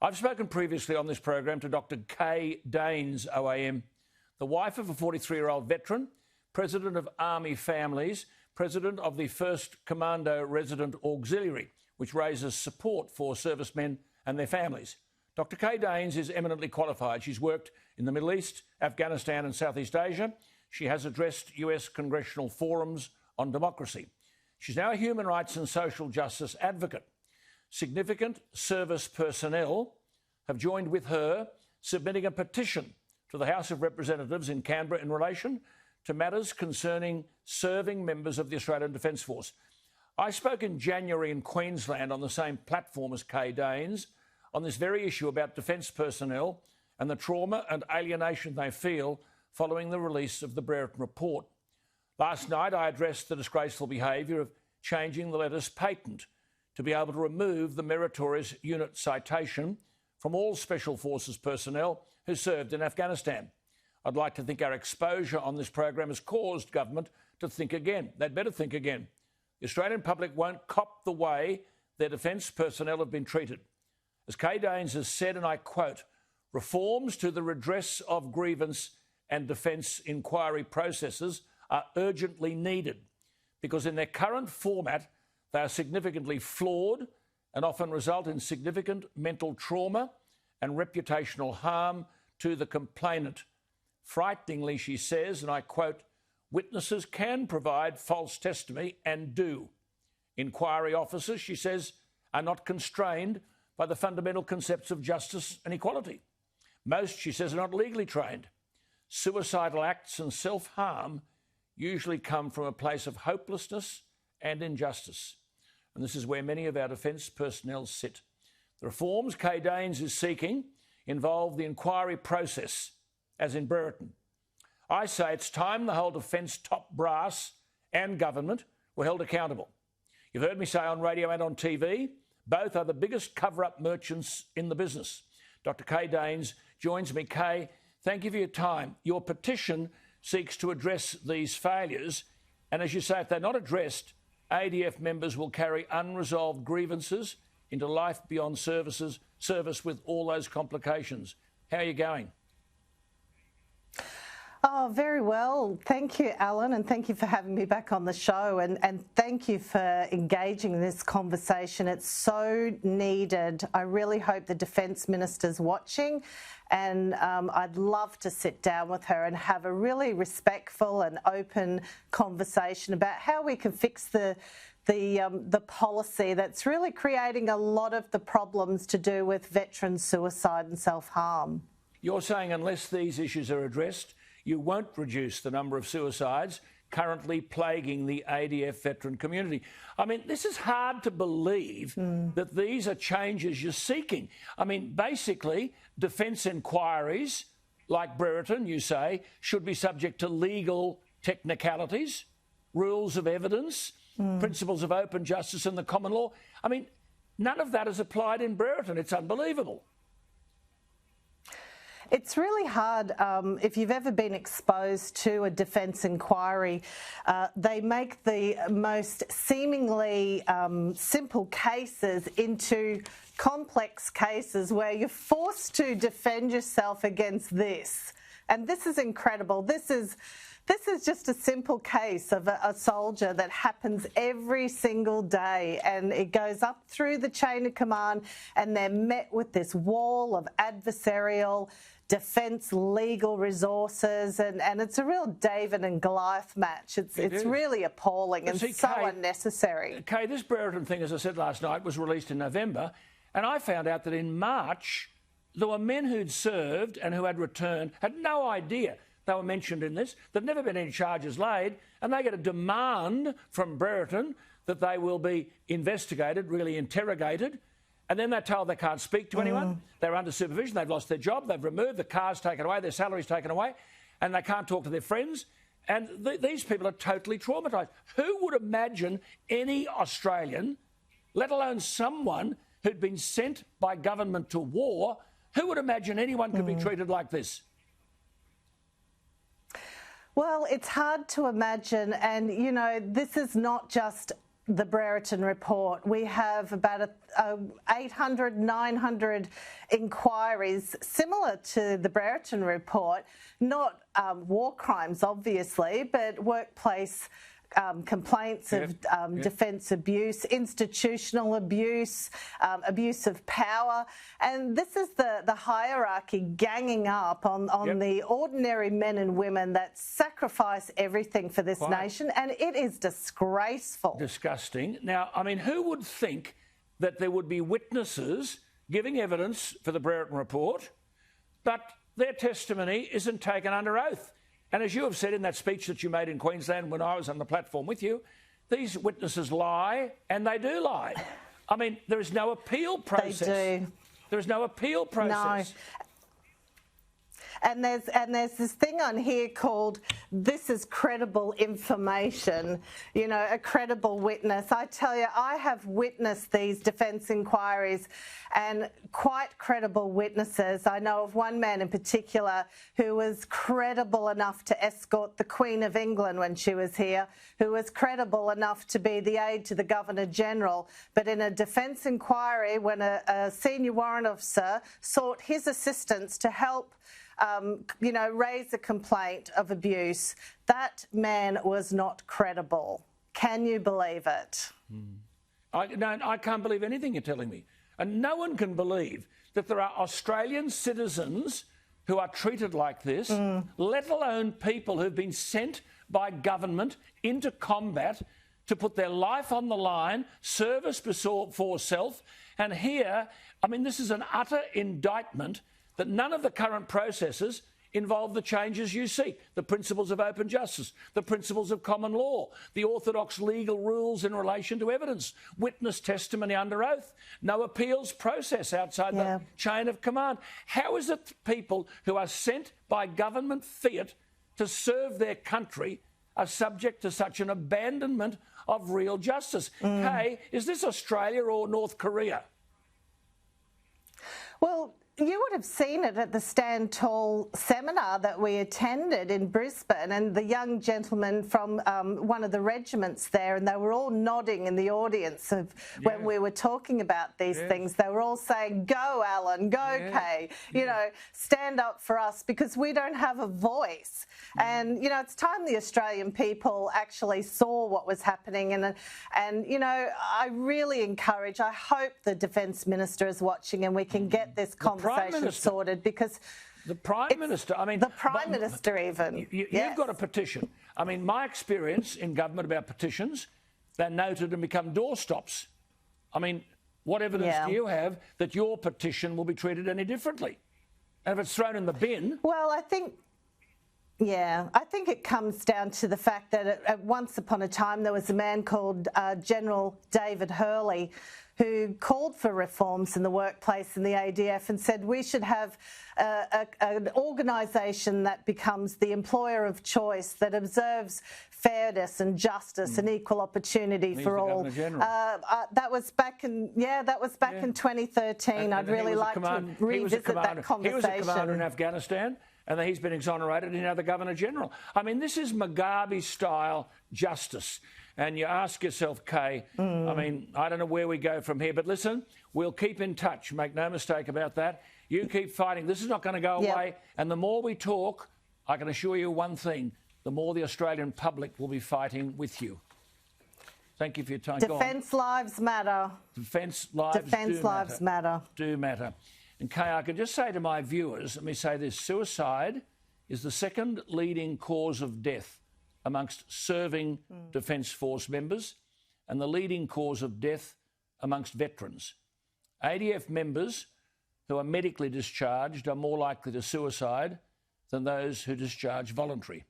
I've spoken previously on this program to Dr. Kay Danes, OAM, the wife of a 43-year-old veteran, president of Army Families, president of the 1st Commando Resident Auxiliary, which raises support for servicemen and their families. Dr. Kay Danes is eminently qualified. She's worked in the Middle East, Afghanistan and Southeast Asia. She has addressed US congressional forums on democracy. She's now a human rights and social justice advocate. Significant service personnel have joined with her, submitting a petition to the House of Representatives in Canberra in relation to matters concerning serving members of the Australian Defence Force. I spoke in January in Queensland on the same platform as Kay Danes on this very issue about defence personnel and the trauma and alienation they feel following the release of the Brereton report. Last night, I addressed the disgraceful behaviour of changing the letters patent to be able to remove the meritorious unit citation from all Special Forces personnel who served in Afghanistan. I'd like to think our exposure on this program has caused government to think again. They'd better think again. The Australian public won't cop the way their defence personnel have been treated. As Kay Danes has said, and I quote, reforms to the redress of grievance and defence inquiry processes are urgently needed because in their current format they are significantly flawed and often result in significant mental trauma and reputational harm to the complainant. Frighteningly, she says, and I quote, witnesses can provide false testimony and do. Inquiry officers, she says, are not constrained by the fundamental concepts of justice and equality. Most, she says, are not legally trained. Suicidal acts and self-harm usually come from a place of hopelessness and injustice. And this is where many of our defence personnel sit. The reforms Kay Danes is seeking involve the inquiry process, as in Brereton. I say it's time the whole defence top brass and government were held accountable. You've heard me say on radio and on TV, both are the biggest cover-up merchants in the business. Dr. Kay Danes joins me. Kay, thank you for your time. Your petition seeks to address these failures, and as you say, if they're not addressed, ADF members will carry unresolved grievances into life beyond service with all those complications. How are you going? Oh, very well. Thank you, Alan, and thank you for having me back on the show, and thank you for engaging in this conversation. It's so needed. I really hope the Defence Minister's watching, and I'd love to sit down with her and have a really respectful and open conversation about how we can fix the policy that's really creating a lot of the problems to do with veteran suicide and self-harm. You're saying unless these issues are addressed, you won't reduce the number of suicides currently plaguing the ADF veteran community. I mean, this is hard to believe that these are changes you're seeking. I mean, basically, defence inquiries, like Brereton, you say, should be subject to legal technicalities, rules of evidence, principles of open justice and the common law. I mean, none of that is applied in Brereton. It's unbelievable. It's really hard. If you've ever been exposed to a defence inquiry, they make the most seemingly simple cases into complex cases where you're forced to defend yourself against this. And this is incredible. This is just a simple case of a soldier that happens every single day, and it goes up through the chain of command, and they're met with this wall of adversarial defence legal resources, and it's a real David and Goliath match. It's really appalling and so unnecessary. Kay, this Brereton thing, as I said last night, was released in November, and I found out that in March there were men who'd served and who had returned, had no idea they were mentioned in this. There've never been any charges laid, and they get a demand from Brereton that they will be investigated, really interrogated, and then they're told they can't speak to anyone. They're under supervision. They've lost their job. They've removed, the car's taken away, their salary's taken away, and they can't talk to their friends. And these people are totally traumatised. Who would imagine any Australian, let alone someone who'd been sent by government to war, who would imagine anyone could be treated like this? Well, it's hard to imagine, and, you know, this is not just the Brereton report. We have about 800, 900 inquiries similar to the Brereton report, not war crimes, obviously, but workplace complaints of defence abuse, institutional abuse, abuse of power. And this is the hierarchy ganging up on the ordinary men and women that sacrifice everything for this nation, and it is disgraceful. Disgusting. Now, I mean, who would think that there would be witnesses giving evidence for the Brereton report, but their testimony isn't taken under oath? And as you have said in that speech that you made in Queensland when I was on the platform with you, these witnesses lie, and they do lie. I mean, there is no appeal process. They do. There is no appeal process. No. And there's this thing on here called "this is credible information," you know, a credible witness. I tell you, I have witnessed these defence inquiries and quite credible witnesses. I know of one man in particular who was credible enough to escort the Queen of England when she was here, who was credible enough to be the aide to the Governor-General. But in a defence inquiry, when a senior warrant officer sought his assistance to help you know, raise a complaint of abuse, that man was not credible. Can you believe it? I can't believe anything you're telling me. And no one can believe that there are Australian citizens who are treated like this, let alone people who've been sent by government into combat to put their life on the line, service before self. And here, I mean, this is an utter indictment that none of the current processes involve the changes you seek, the principles of open justice, the principles of common law, the orthodox legal rules in relation to evidence, witness testimony under oath, no appeals process outside the chain of command. How is it people who are sent by government fiat to serve their country are subject to such an abandonment of real justice? Kay, is this Australia or North Korea? Well, you would have seen it at the Stand Tall seminar that we attended in Brisbane, and the young gentleman from one of the regiments there, and they were all nodding in the audience of when we were talking about these things. They were all saying, "Go, Alan, go, Kay, you know, stand up for us because we don't have a voice." And, you know, it's time the Australian people actually saw what was happening. And you know, I really encourage, I hope the Defence Minister is watching and we can get this conversation sorted, because the Prime Minister, I mean... The Prime Minister even. You've got a petition. I mean, my experience in government about petitions, they're noted and become doorstops. I mean, what evidence do you have that your petition will be treated any differently? And if it's thrown in the bin... Well, I think it comes down to the fact that once upon a time there was a man called General David Hurley who called for reforms in the workplace in the ADF and said we should have an organisation that becomes the employer of choice, that observes fairness and justice and equal opportunity for all. That was back in in 2013. I'd really like to revisit that conversation. He was a commander in Afghanistan, and he's been exonerated, and now the Governor-General. I mean, this is Mugabe-style justice. And you ask yourself, Kay, I mean, I don't know where we go from here, but listen, we'll keep in touch. Make no mistake about that. You keep fighting. This is not going to go away. And the more we talk, I can assure you one thing, the more the Australian public will be fighting with you. Thank you for your time. Defence lives matter. Defence lives matter. Do matter. And Kay, I can just say to my viewers, let me say this, suicide is the second leading cause of death amongst serving Defence Force members and the leading cause of death amongst veterans. ADF members who are medically discharged are more likely to suicide than those who discharge voluntary.